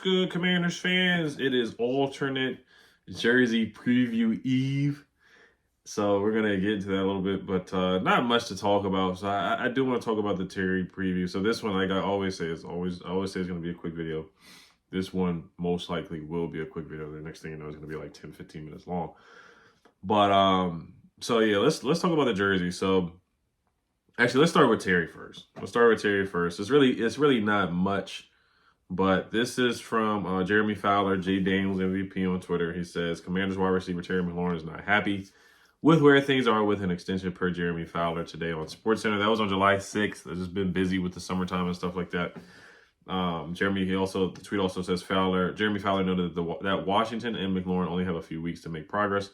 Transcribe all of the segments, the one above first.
good, Commanders fans? It is alternate jersey preview eve. So we're going to get into that a little bit, but not much to talk about. So I do want to talk about the Terry preview. So this one, like I always say, I always say it's going to be a quick video. This one most likely will be a quick video. The next thing you know is going to be like 10, 15 minutes long. But so yeah, let's talk about the jersey. So actually, let's start with Terry first. It's really not much. But this is from Jeremy Fowler, J. Daniels MVP on Twitter. He says, Commanders wide receiver Terry McLaurin is not happy with where things are with an extension per Jeremy Fowler today on SportsCenter. That was on July 6th. I've just been busy with the summertime and stuff like that. The tweet also says Jeremy Fowler noted that Washington and McLaurin only have a few weeks to make progress.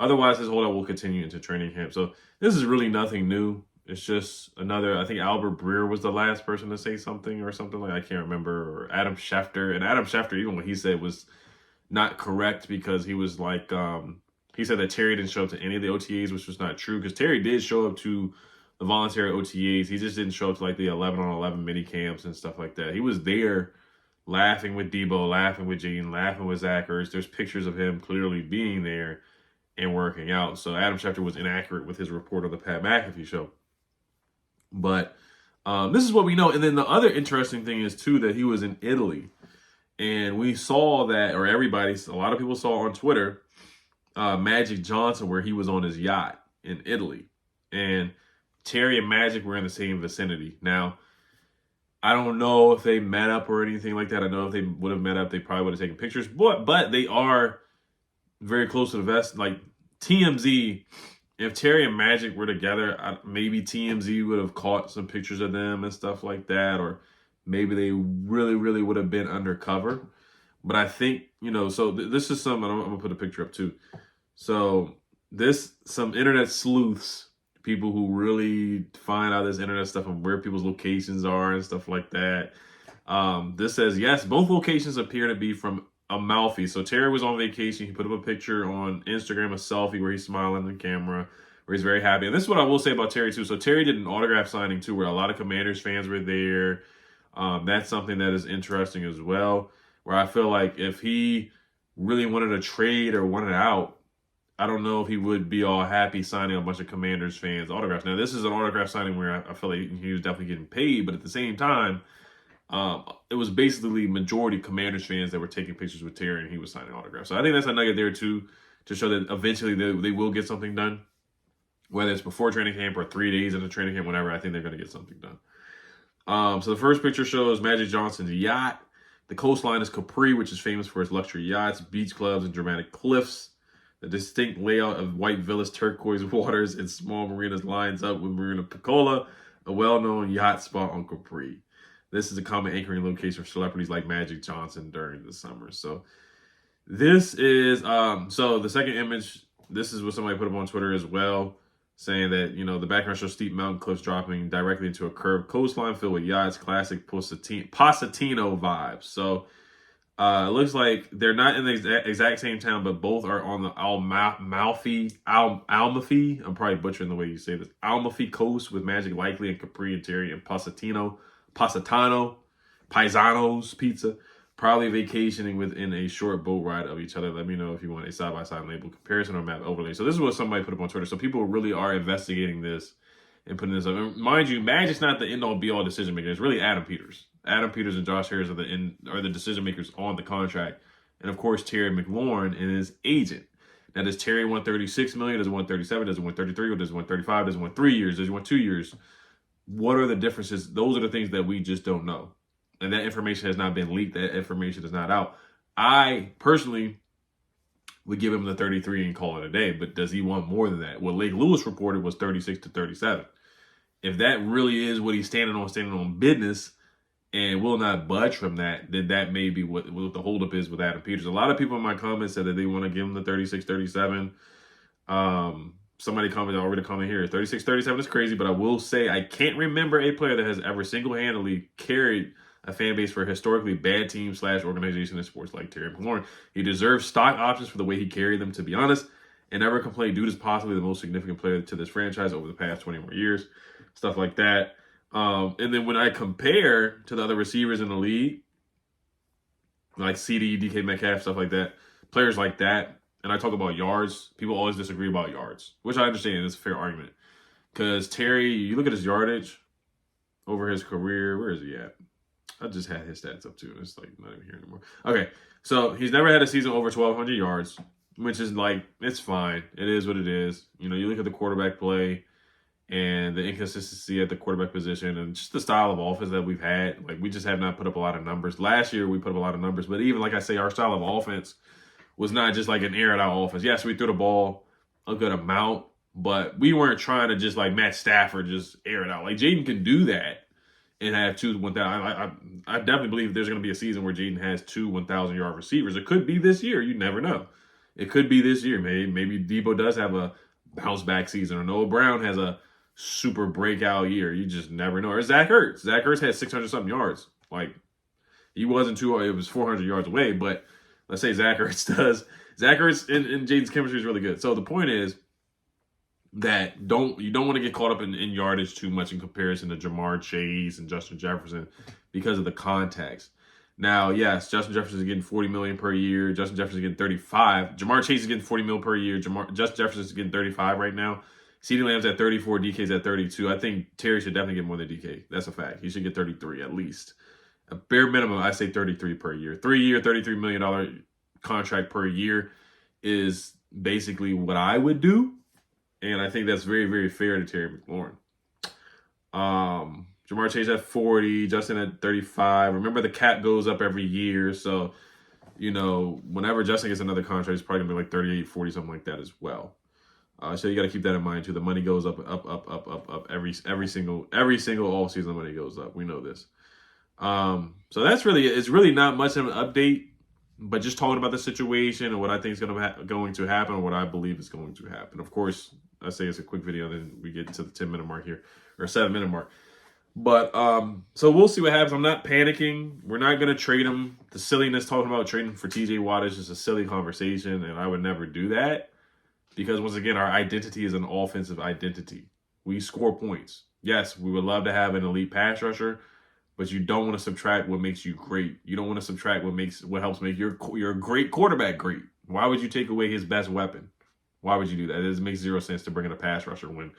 Otherwise, his holdout will continue into training camp. So this is really nothing new. It's just another, I think Albert Breer was the last person to say something or something like, I can't remember, or Adam Schefter. And Adam Schefter, even what he said was not correct because he was like, he said that Terry didn't show up to any of the OTAs, which was not true because Terry did show up to the voluntary OTAs. He just didn't show up to like the 11-on-11 mini camps and stuff like that. He was there laughing with Debo, laughing with Gene, laughing with Zach Ertz. There's pictures of him clearly being there and working out. So Adam Schefter was inaccurate with his report of the Pat McAfee show. But this is what we know. And then the other interesting thing is, too, that he was in Italy. And we saw that, or a lot of people saw on Twitter, Magic Johnson, where he was on his yacht in Italy. And Terry and Magic were in the same vicinity. Now, I don't know if they met up or anything like that. I know if they would have met up, they probably would have taken pictures. But they are very close to the vest. Like TMZ, if Terry and Magic were together, maybe TMZ would have caught some pictures of them and stuff like that, or maybe they really, really would have been undercover. But I think, so this is I'm going to put a picture up too. So some internet sleuths, people who really find out this internet stuff and where people's locations are and stuff like that. This says, yes, both locations appear to be from Amalfi. So Terry was on vacation. He put up a picture on Instagram, a selfie where he's smiling in the camera, where he's very happy. And this is what I will say about Terry too. So Terry did an autograph signing too, where a lot of Commanders fans were there. That's something that is interesting as well, where I feel like if he really wanted a trade or wanted out, I don't know if he would be all happy signing a bunch of Commanders fans' autographs. Now, this is an autograph signing where I feel like he was definitely getting paid, but at the same time, it was basically majority Commanders fans that were taking pictures with Terry, and he was signing autographs. So I think that's a nugget there too, to show that eventually they will get something done, whether it's before training camp or 3 days into training camp, whenever. I think they're going to get something done. So the first picture shows Magic Johnson's yacht. The coastline is Capri, which is famous for its luxury yachts, beach clubs, and dramatic cliffs. The distinct layout of white villas, turquoise waters, and small marinas lines up with Marina Piccola, a well-known yacht spot on Capri. This is a common anchoring location for celebrities like Magic Johnson during the summer. So this is, so the second image, this is what somebody put up on Twitter as well, saying that, the background shows steep mountain cliffs dropping directly into a curved coastline filled with yachts, classic Positano vibes. So it looks like they're not in the exact same town, but both are on the Amalfi, I'm probably butchering the way you say this, Amalfi coast, with Magic likely and Capri and Terry and Paisano's Pizza, probably vacationing within a short boat ride of each other. Let me know if you want a side-by-side label comparison or map overlay. So this is what somebody put up on Twitter. So people really are investigating this and putting this up. And mind you, Magic's not the end-all, be-all decision maker. It's really Adam Peters. Adam Peters and Josh Harris are the decision makers on the contract, and of course Terry McLaurin and his agent. Now, does Terry want $36 million? Does he want $37? Does he want $33? Or does he want $35? Does he want 3 years? Does he want 2 years? What are the differences? Those are the things that we just don't know, and that information has not been leaked. That information is not out. I personally would give him the 33 and call it a day, but does he want more than that? What Lake Lewis reported was 36 to 37. If that really is what he's standing on business, and will not budge from that, then that may be what the holdup is with Adam Peters. A lot of people in my comments said that they want to give him the 36, 37. Somebody already commented here, 36, 37 is crazy, but I will say I can't remember a player that has ever single-handedly carried a fan base for a historically bad team / organization in sports like Terry McLaurin. He deserves stock options for the way he carried them, to be honest, and never complained. Dude is possibly the most significant player to this franchise over the past 20 more years, stuff like that. And then when I compare to the other receivers in the league, like CD, DK Metcalf, stuff like that. Players like that. And I talk about yards. People always disagree about yards, which I understand. It's a fair argument. Because Terry, you look at his yardage over his career. Where is he at? I just had his stats up too. It's like not even here anymore. Okay, so he's never had a season over 1,200 yards, which is like, it's fine. It is what it is. You know, you look at the quarterback play and the inconsistency at the quarterback position and just the style of offense that we've had. Like, we just have not put up a lot of numbers. Last year, we put up a lot of numbers. But even, like I say, our style of offense was not just like an air-it-out offense. Yes, we threw the ball a good amount, but we weren't trying to just like Matt Stafford just air it out. Like, Jaden can do that and have 1,000. I definitely believe there's going to be a season where Jaden has 1,000-yard receivers. It could be this year. You never know. It could be this year. Maybe Debo does have a bounce-back season, or Noah Brown has a super breakout year. You just never know. Or Zach Ertz. Zach Ertz had 600-something yards. Like, he wasn't too hard. It was 400 yards away, but let's say Zach Ertz does. Zach Ertz and Jaden's chemistry is really good. So the point is that you don't want to get caught up in yardage too much in comparison to Jamar Chase and Justin Jefferson because of the context. Now, yes, Justin Jefferson is getting $40 million per year. Justin Jefferson is getting 35. Jamar Chase is getting $40 million per year. Justin Jefferson is getting 35 right now. CeeDee Lamb's at 34. DK's at 32. I think Terry should definitely get more than DK. That's a fact. He should get 33 at least. A bare minimum, I say 33 per year. 3-year, $33 million contract per year is basically what I would do. And I think that's very, very fair to Terry McLaurin. Jamar Chase at 40, Justin at 35. Remember, the cap goes up every year. So, you know, whenever Justin gets another contract, it's probably going to be like 38, 40, something like that as well. So you got to keep that in mind too. The money goes up every single all season. The money goes up. We know this. So that's really it. It's really not much of an update, but just talking about the situation and what I think is going to happen, or what I believe is going to happen. Of course, I say it's a quick video, then we get to the 10-minute mark here, or 7-minute mark. But so we'll see what happens. I'm not panicking. We're not going to trade him. The silliness talking about trading for TJ Watt is just a silly conversation, and I would never do that. Because, once again, our identity is an offensive identity. We score points. Yes, we would love to have an elite pass rusher, but you don't want to subtract what makes you great. You don't want to subtract what helps make your great quarterback great. Why would you take away his best weapon? Why would you do that? It makes zero sense to bring in a pass rusher when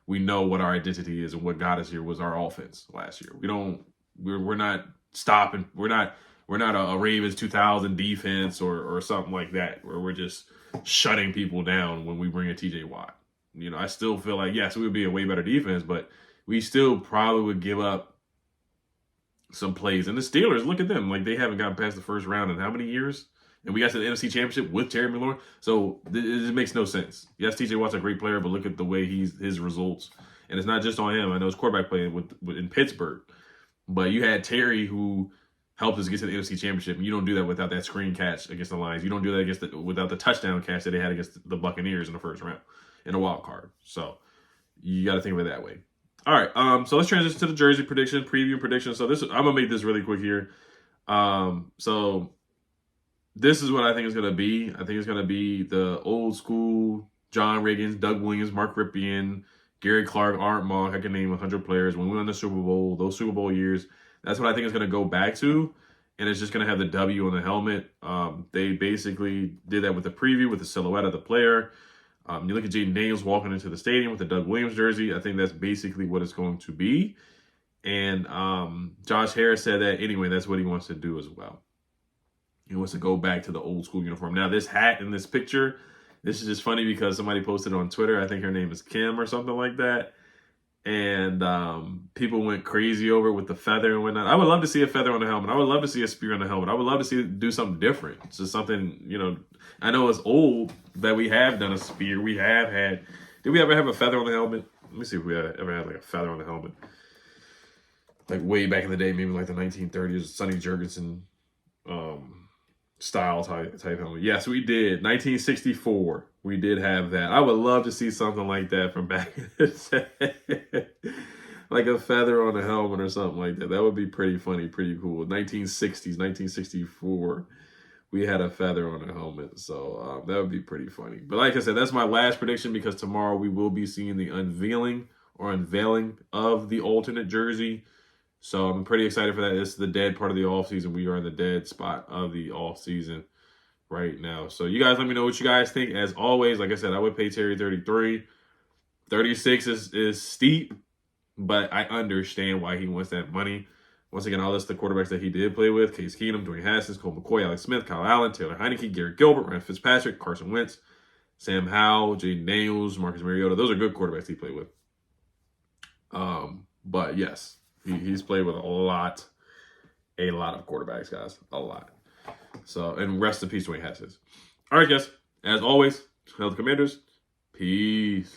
we know what our identity is and what got us here was our offense last year. We're not stopping. We're not a Ravens 2000 defense or something like that, where we're just shutting people down when we bring a TJ Watt. You know, I still feel like, yes, we would be a way better defense, but we still probably would give up some plays. And the Steelers, look at them. Like, they haven't gotten past the first round in how many years? And we got to the NFC Championship with Terry McLaurin. So it just makes no sense. Yes, TJ Watt's a great player, but look at the way his results. And it's not just on him. I know his quarterback playing in Pittsburgh. But you had Terry, who helped us get to the NFC Championship. And you don't do that without that screen catch against the Lions. You don't do that without the touchdown catch that they had against the Buccaneers in the first round in a wild card. So you got to think of it that way. All right, so let's transition to the jersey preview prediction. So I'm gonna make this really quick here. So this is what I think it's gonna be. I think it's gonna be the old school John Riggins, Doug Williams, Mark Ripien, Gary Clark, Art Monk. I can name 100 players when we won the Super Bowl. Those Super Bowl years. That's what I think it's gonna go back to, and it's just gonna have the W on the helmet. They basically did that with the preview with the silhouette of the player. You look at Jaden Daniels walking into the stadium with the Doug Williams jersey. I think that's basically what it's going to be. And Josh Harris said that anyway, that's what he wants to do as well. He wants to go back to the old school uniform. Now, this hat in this picture, this is just funny because somebody posted on Twitter. I think her name is Kim or something like that. And people went crazy over it with the feather and whatnot. I would love to see a feather on the helmet. I would love to see a spear on the helmet. I would love to see it do something different. It's just something, you know, I know it's old that we have done a spear. We have had, did we ever have a feather on the helmet? Let me see if we ever had like a feather on the helmet. Like way back in the day, maybe like the 1930s, Sonny Jurgensen style type helmet. Yes, we did. 1964. We did have that. I would love to see something like that from back in the day. Like a feather on a helmet or something like that. That would be pretty funny, pretty cool. 1960s, 1964. We had a feather on a helmet. So that would be pretty funny. But like I said, that's my last prediction because tomorrow we will be seeing the unveiling of the alternate jersey. So I'm pretty excited for that. This is the dead part of the offseason. We are in the dead spot of the offseason right now. So you guys let me know what you guys think. As always, like I said, I would pay Terry 33. 36 is steep, but I understand why he wants that money. Once again, I'll list the quarterbacks that he did play with: Case Keenum, Dwayne Haskins, Colt McCoy, Alex Smith, Kyle Allen, Taylor Heineke, Garrett Gilbert, Ryan Fitzpatrick, Carson Wentz, Sam Howell, Jaden Daniels, Marcus Mariota. Those are good quarterbacks he played with. But yes, he's played with a lot of quarterbacks, guys. A lot. So, and rest in peace, Dwayne Haskins. All right, guys. As always, hail the Commanders. Peace.